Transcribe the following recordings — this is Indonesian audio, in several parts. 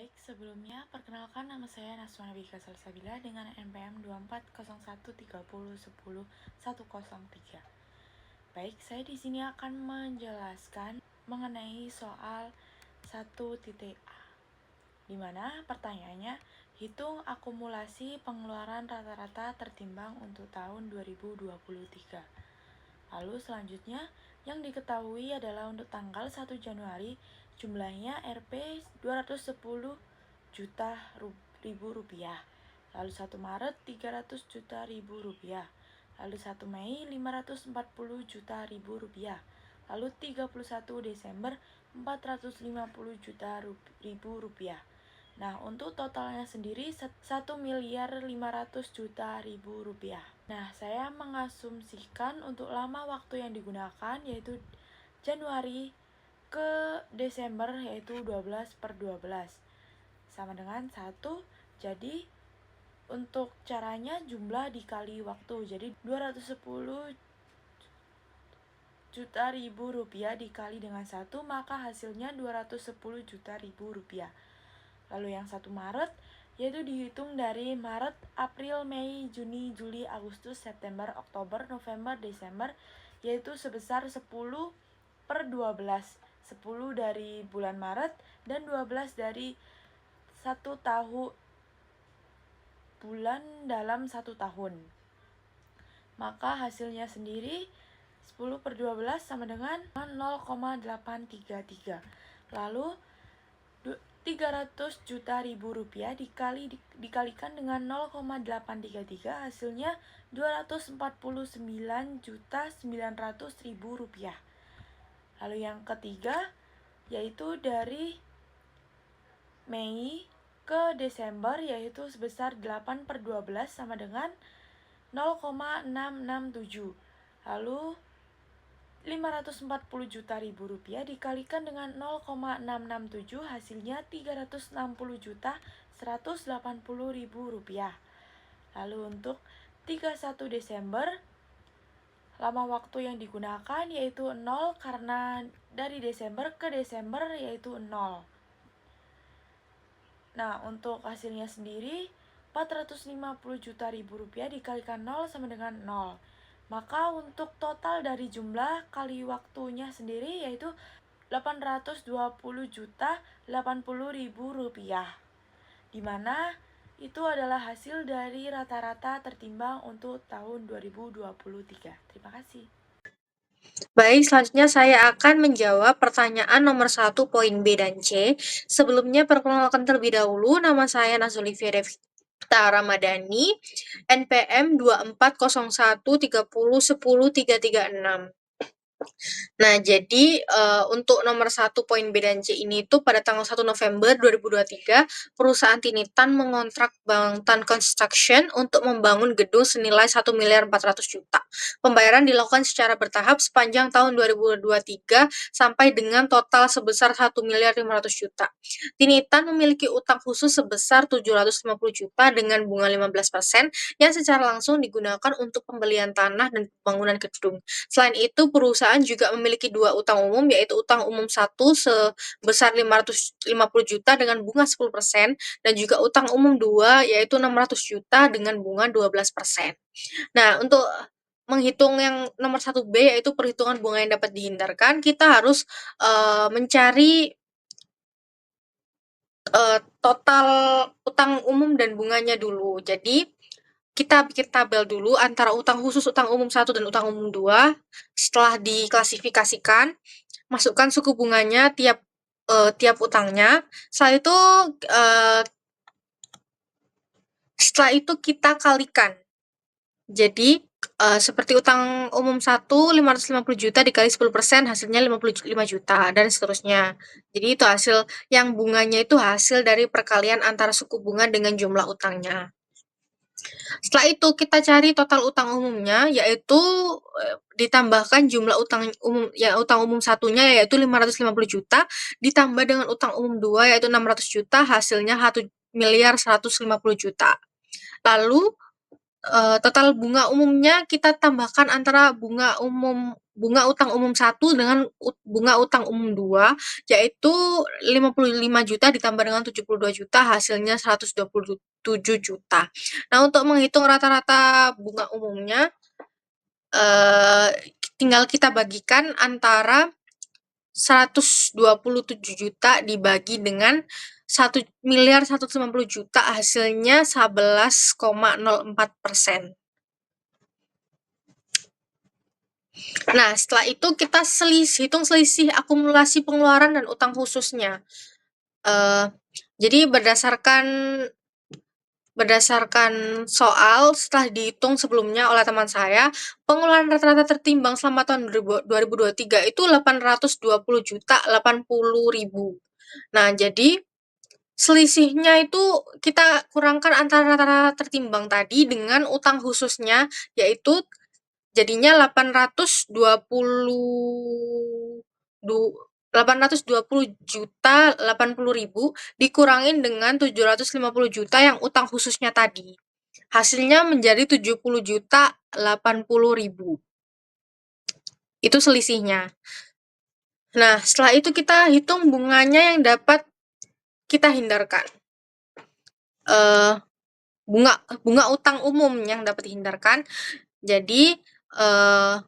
Baik, sebelumnya perkenalkan nama saya Naswa Nabika Salsabila dengan NPM 240130101003. Baik, saya di sini akan menjelaskan mengenai soal 1.A. Di mana pertanyaannya, hitung akumulasi pengeluaran rata-rata tertimbang untuk tahun 2023. Lalu selanjutnya, yang diketahui adalah untuk tanggal 1 Januari jumlahnya Rp 210 juta rupiah. Lalu 1 Maret 300 juta rupiah. Lalu 1 Mei 540 juta rupiah. Lalu 31 Desember 450 juta rupiah. Nah, untuk totalnya sendiri 1.500.000.000 juta rupiah. Nah, saya mengasumsikan untuk lama waktu yang digunakan yaitu Januari ke Desember yaitu 12/12 sama dengan 1. Jadi untuk caranya jumlah dikali waktu. Jadi 210 juta rupiah dikali dengan 1, maka hasilnya 210 juta rupiah. Lalu yang 1 Maret yaitu dihitung dari Maret, April, Mei, Juni, Juli, Agustus, September, Oktober, November, Desember yaitu sebesar 10/12. 10 dari bulan Maret dan 12 dari 1 tahun bulan dalam 1 tahun. Maka hasilnya sendiri 10/12 sama dengan 0,833. Lalu 300 juta rupiah dikalikan dengan 0,833 hasilnya 249.900.000 rupiah. Lalu yang ketiga yaitu dari Mei ke Desember yaitu sebesar 8/12 sama dengan 0,667. Lalu 540 juta rupiah dikalikan dengan 0,667 hasilnya 360 juta 180.000 rupiah. Lalu untuk 31 Desember lama waktu yang digunakan yaitu 0 karena dari Desember ke Desember yaitu 0. Nah, untuk hasilnya sendiri 450 juta rupiah dikalikan 0 sama dengan 0. Maka untuk total dari jumlah kali waktunya sendiri yaitu 820 juta 80.000 rupiah. Dimana itu adalah hasil dari rata-rata tertimbang untuk tahun 2023. Terima kasih. Baik, selanjutnya saya akan menjawab pertanyaan nomor 1 poin B dan C. Sebelumnya perkenalkan terlebih dahulu, nama saya Nazulivia Devita Ramadhani, NPM 240130100336. Nah, jadi untuk nomor 1 poin B dan C ini itu pada tanggal 1 November 2023, perusahaan Tinitan mengontrak Bangtan Construction untuk membangun gedung senilai 1.400.000.000. Pembayaran dilakukan secara bertahap sepanjang tahun 2023 sampai dengan total sebesar 1.500.000.000. Tinitan memiliki utang khusus sebesar 750 juta dengan bunga 15% yang secara langsung digunakan untuk pembelian tanah dan pembangunan gedung. Selain itu, perusahaan juga memiliki 2 utang umum, yaitu utang umum 1 sebesar 550 juta dengan bunga 10% dan juga utang umum 2 yaitu 600 juta dengan bunga 12%. Nah, untuk menghitung yang nomor 1B yaitu perhitungan bunga yang dapat dihindarkan, kita harus mencari total utang umum dan bunganya dulu. Jadi kita bikin tabel dulu antara utang khusus, utang umum 1 dan utang umum 2. Setelah diklasifikasikan, masukkan suku bunganya tiap utangnya. Setelah itu kita kalikan. Jadi seperti utang umum 1 550 juta dikali 10% hasilnya 55 juta dan seterusnya. Jadi itu hasil yang bunganya itu hasil dari perkalian antara suku bunga dengan jumlah utangnya. Setelah itu kita cari total utang umumnya yaitu ditambahkan jumlah utang umum satunya yaitu 550 juta ditambah dengan utang umum 2 yaitu 600 juta hasilnya 1.150.000.000. Lalu total bunga umumnya kita tambahkan antara bunga utang umum 1 dengan bunga utang umum 2, yaitu 55 juta ditambah dengan 72 juta, hasilnya 127 juta. Nah, untuk menghitung rata-rata bunga umumnya, tinggal kita bagikan antara 127 juta dibagi dengan 1.190.000.000, hasilnya 11,04%. Nah, setelah itu kita hitung selisih akumulasi pengeluaran dan utang khususnya. Jadi berdasarkan soal setelah dihitung sebelumnya oleh teman saya, pengeluaran rata-rata tertimbang selama tahun 2023 itu 820 juta 80 ribu. Nah, jadi selisihnya itu kita kurangkan antara rata-rata tertimbang tadi dengan utang khususnya, yaitu jadinya 820 juta 80 ribu dikurangin dengan 750 juta yang utang khususnya tadi. Hasilnya menjadi 70 juta 80 ribu. Itu selisihnya. Nah, setelah itu kita hitung bunganya yang dapat kita hindarkan. Bunga utang umum yang dapat dihindarkan. Jadi 70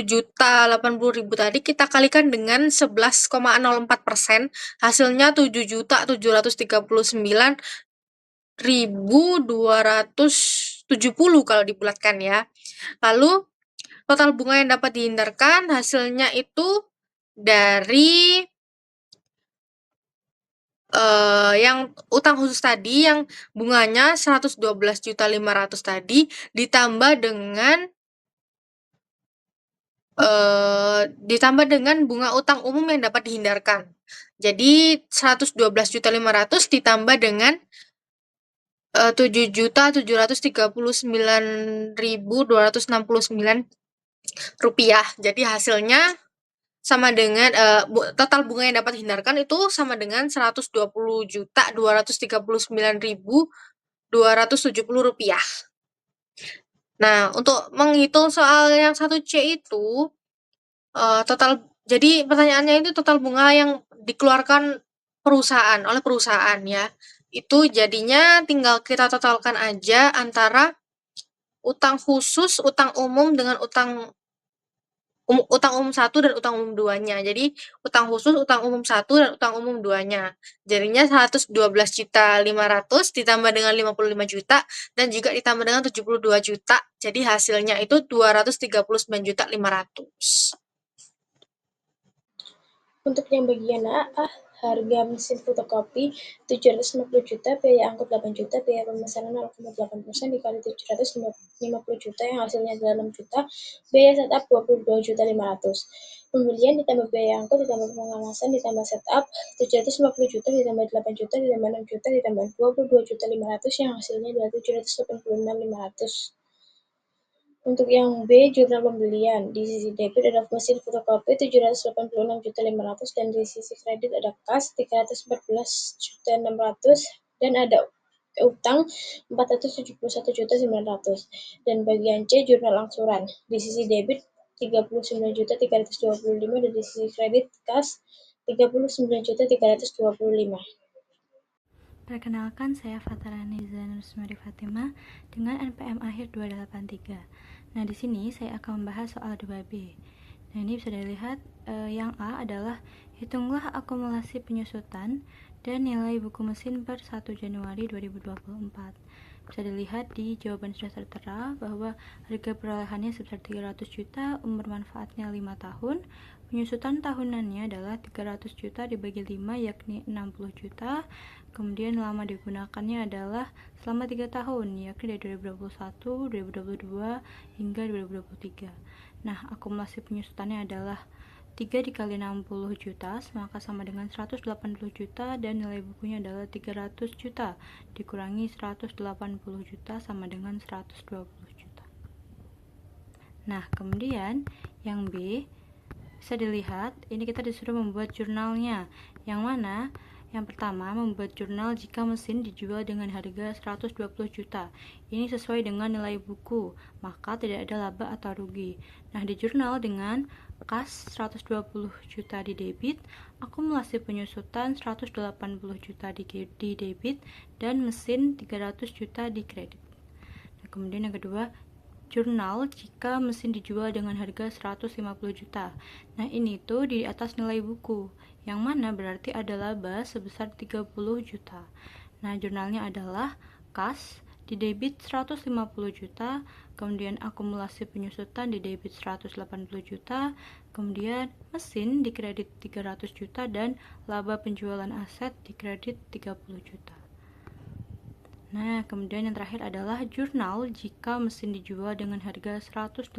juta 80 ribu tadi kita kalikan dengan 11,04%, hasilnya 7 juta 739.270 kalau dibulatkan ya. Lalu total bunga yang dapat dihindarkan hasilnya itu dari yang utang khusus tadi yang bunganya 112.500 tadi ditambah dengan bunga utang umum yang dapat dihindarkan. Jadi 112.500 ditambah dengan 7.739.269 rupiah. Jadi hasilnya sama dengan total bunga yang dapat dihindarkan itu sama dengan 120.239.270 rupiah. Nah, untuk menghitung soal yang 1C itu jadi pertanyaannya itu total bunga yang dikeluarkan oleh perusahaan ya. Itu jadinya tinggal kita totalkan aja antara utang khusus, utang umum dengan utang umum 1 dan utang umum 2-nya. Jadi utang khusus, utang umum 1 dan utang umum 2-nya. Jadinya 112.500.000 ditambah dengan 55 juta dan juga ditambah dengan 72 juta. Jadi hasilnya itu 239.500.000. Untuk yang bagian A, harga mesin fotokopi 750 juta, biaya angkut 8 juta, biaya pemesanan 0,8% dikali 750 juta yang hasilnya 6 juta, biaya setup 22 juta 500. Pembelian ditambah biaya angkut ditambah pengawasan ditambah setup 750 juta ditambah 8 juta ditambah 6 juta ditambah 22 juta 500 yang hasilnya adalah 786.500. Untuk yang B, jurnal pembelian. Di sisi debit ada mesin fotokopi 786 juta 500 dan di sisi kredit ada kas 314 juta 600 dan ada utang 471 juta 900. Dan bagian C, jurnal angsuran. Di sisi debit 39 juta 325 dan di sisi kredit kas 39 juta 325. Perkenalkan, saya Fatarani Zainur Rusmari Fatimah dengan NPM akhir 283. Nah, di sini saya akan membahas soal 2B. Nah, ini bisa dilihat yang A adalah hitunglah akumulasi penyusutan dan nilai buku mesin per 1 Januari 2024. Bisa dilihat di jawaban sudah tertera bahwa harga perolehannya sebesar 300 juta, umur manfaatnya 5 tahun, penyusutan tahunannya adalah 300 juta dibagi 5 yakni 60 juta, kemudian lama digunakannya adalah selama 3 tahun yakni dari 2021, 2022 hingga 2023. Nah, akumulasi penyusutannya adalah 3 dikali 60 juta maka sama dengan 180 juta dan nilai bukunya adalah 300 juta dikurangi 180 juta sama dengan 120 juta. Nah, kemudian yang B bisa dilihat ini kita disuruh membuat jurnalnya, yang mana Yang pertama, membuat jurnal jika mesin dijual dengan harga 120 juta. Ini sesuai dengan nilai buku, maka tidak ada laba atau rugi. Nah, di jurnal dengan kas 120 juta di debit, akumulasi penyusutan 180 juta di debit, dan mesin 300 juta di kredit. Nah, kemudian yang kedua, jurnal jika mesin dijual dengan harga 150 juta. Nah, ini tuh di atas nilai buku, yang mana berarti ada laba sebesar 30 juta. Nah, jurnalnya adalah kas di debit 150 juta, kemudian akumulasi penyusutan di debit 180 juta, kemudian mesin di kredit 300 juta, dan laba penjualan aset di kredit 30 juta. Nah, kemudian yang terakhir adalah jurnal jika mesin dijual dengan harga 100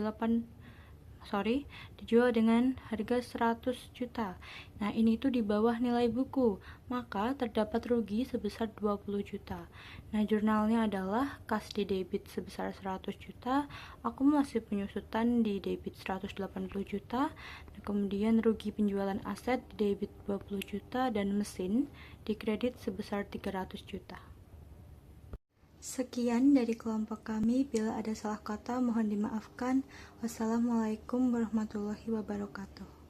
juta. Nah, ini tuh di bawah nilai buku, maka terdapat rugi sebesar 20 juta. Nah, jurnalnya adalah kas di debit sebesar 100 juta, akumulasi penyusutan di debit 180 juta, kemudian rugi penjualan aset di debit 20 juta, dan mesin di kredit sebesar 300 juta. Sekian dari kelompok kami, bila ada salah kata mohon dimaafkan. Wassalamualaikum warahmatullahi wabarakatuh.